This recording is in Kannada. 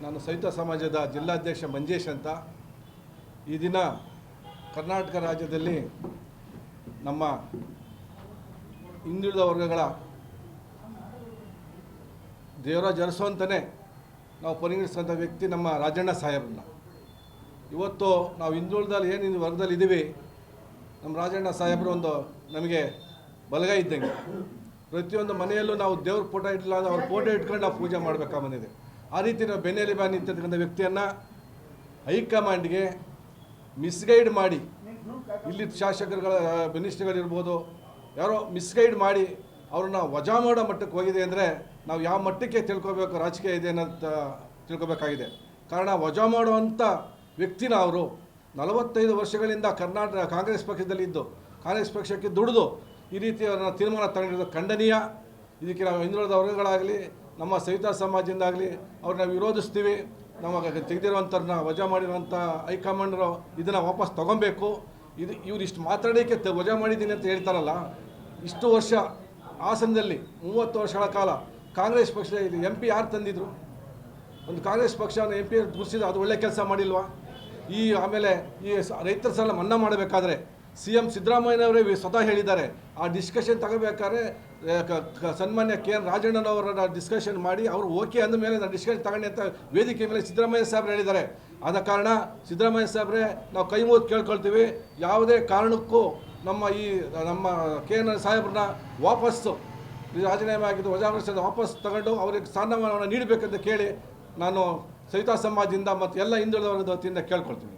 ನಾನು ಸಹಿತ ಸಮಾಜದ ಜಿಲ್ಲಾಧ್ಯಕ್ಷ ಮಂಜೇಶ್ ಅಂತ. ಈ ದಿನ ಕರ್ನಾಟಕ ರಾಜ್ಯದಲ್ಲಿ ನಮ್ಮ ಹಿಂದುಳಿದ ವರ್ಗಗಳ ದೇವರಾಜ ಅರಸು ಅಂತಲೇ ನಾವು ಪರಿಗಣಿಸುವಂಥ ವ್ಯಕ್ತಿ ನಮ್ಮ ರಾಜಣ್ಣ ಸಾಹೇಬ್ರನ್ನ. ಇವತ್ತು ನಾವು ಹಿಂದುಳಿದಲ್ಲಿ ಏನು ವರ್ಗದಲ್ಲಿ ಇದ್ದೀವಿ, ನಮ್ಮ ರಾಜಣ್ಣ ಸಾಹೇಬರು ಒಂದು ನಮಗೆ ಬಲಗೈ ಇದ್ದಂಗೆ. ಪ್ರತಿಯೊಂದು ಮನೆಯಲ್ಲೂ ನಾವು ದೇವ್ರ ಫೋಟೋ ಇಟ್ಟಿಲ್ಲ ಅಂದರೆ ಅವ್ರ ಫೋಟೋ ಇಟ್ಕೊಂಡು ನಾವು ಪೂಜೆ ಮಾಡಬೇಕಾ ಬಂದಿದೆ. ಆ ರೀತಿ ನಾವು ಬೆನ್ನೆಲಿ ಬಾ ನಿಂತಿರ್ತಕ್ಕಂಥ ವ್ಯಕ್ತಿಯನ್ನು ಹೈಕಮಾಂಡ್ಗೆ ಮಿಸ್ಗೈಡ್ ಮಾಡಿ, ಇಲ್ಲಿ ಶಾಸಕರುಗಳ ಮಿನಿಸ್ಟರ್ಗಳಿರ್ಬೋದು, ಯಾರೋ ಮಿಸ್ಗೈಡ್ ಮಾಡಿ ಅವ್ರನ್ನ ವಜಾ ಮಾಡೋ ಮಟ್ಟಕ್ಕೆ ಹೋಗಿದೆ ಅಂದರೆ ನಾವು ಯಾವ ಮಟ್ಟಕ್ಕೆ ತಿಳ್ಕೊಬೇಕು ರಾಜಕೀಯ ಇದೆ ಅನ್ನೋಂಥ ತಿಳ್ಕೊಬೇಕಾಗಿದೆ. ಕಾರಣ ವಜಾ ಮಾಡುವಂಥ ವ್ಯಕ್ತಿನ ಅವರು 45 ವರ್ಷಗಳಿಂದ ಕರ್ನಾಟಕ ಕಾಂಗ್ರೆಸ್ ಪಕ್ಷದಲ್ಲಿದ್ದು ಕಾಂಗ್ರೆಸ್ ಪಕ್ಷಕ್ಕೆ ದುಡಿದು ಈ ರೀತಿ ಅವ್ರನ್ನ ತೀರ್ಮಾನ ತಗೊಂಡಿರೋದು ಖಂಡನೀಯ. ಇದಕ್ಕೆ ನಾವು ಹಿಂದುಳಿದ ವರ್ಗಗಳಾಗಲಿ ನಮ್ಮ ಸಹಿತ ಸಮಾಜದಿಂದಾಗಲಿ ಅವ್ರನ್ನ ವಿರೋಧಿಸ್ತೀವಿ. ನಮಗೆ ತೆಗೆದಿರುವಂಥವ್ರನ್ನ ವಜಾ ಮಾಡಿರುವಂಥ ಹೈಕಮಾಂಡ್ರು ಇದನ್ನು ವಾಪಸ್ ತೊಗೊಬೇಕು. ಇವ್ರು ಇಷ್ಟು ಮಾತಾಡೋಕ್ಕೆ ವಜಾ ಮಾಡಿದ್ದೀನಿ ಅಂತ ಹೇಳ್ತಾರಲ್ಲ, ಇಷ್ಟು ವರ್ಷ ಹಾಸನದಲ್ಲಿ 30 ವರ್ಷಗಳ ಕಾಲ ಕಾಂಗ್ರೆಸ್ ಪಕ್ಷದ MP ಯಾರು ತಂದಿದ್ರು? ಒಂದು ಕಾಂಗ್ರೆಸ್ ಪಕ್ಷವನ್ನು MP ಗುರ್ಸಿದ್ರು, ಅದು ಒಳ್ಳೆ ಕೆಲಸ ಮಾಡಿಲ್ವಾ? ಆಮೇಲೆ ಈ ರೈತರ ಸಾಲ ಮನ್ನಾ ಮಾಡಬೇಕಾದ್ರೆ CM ಸಿದ್ದರಾಮಯ್ಯನವರೇ ಸ್ವತಃ ಹೇಳಿದ್ದಾರೆ. ಆ ಡಿಸ್ಕಷನ್ ತಗೋಬೇಕಾದ್ರೆ ಸನ್ಮಾನ್ಯ KN ರಾಜಣ್ಣನವರ ಡಿಸ್ಕಷನ್ ಮಾಡಿ ಅವರು ಓಕೆ ಅಂದ ಮೇಲೆ ನಾನು ಡಿಸ್ಕಷನ್ ತಗೊಂಡೆ ಅಂತ ವೇದಿಕೆ ಮೇಲೆ ಸಿದ್ದರಾಮಯ್ಯ ಸಾಹೇಬ್ರು ಹೇಳಿದ್ದಾರೆ. ಆದ ಕಾರಣ ಸಿದ್ದರಾಮಯ್ಯ ಸಾಹೇಬ್ರೆ ನಾವು ಕೈ ಮುಗಿದು ಕೇಳ್ಕೊಳ್ತೀವಿ, ಯಾವುದೇ ಕಾರಣಕ್ಕೂ ನಮ್ಮ KN ಸಾಹೇಬ್ರನ್ನ ವಾಪಸ್ಸು ರಾಜೀನಾಮೆ ಆಗಿದ್ದು ವಜಾಗೊಳಿಸಿದ ವಾಪಸ್ ತಗೊಂಡು ಅವರಿಗೆ ಸ್ಥಾನಮಾನವನ್ನು ನೀಡಬೇಕಂತ ಕೇಳಿ ನಾನು ಸಹಿತ ಸಮಾಜದಿಂದ ಮತ್ತು ಎಲ್ಲ ಹಿಂದುಳಿದ ವರ್ಗದ ವತಿಯಿಂದ ಕೇಳ್ಕೊಳ್ತೀನಿ.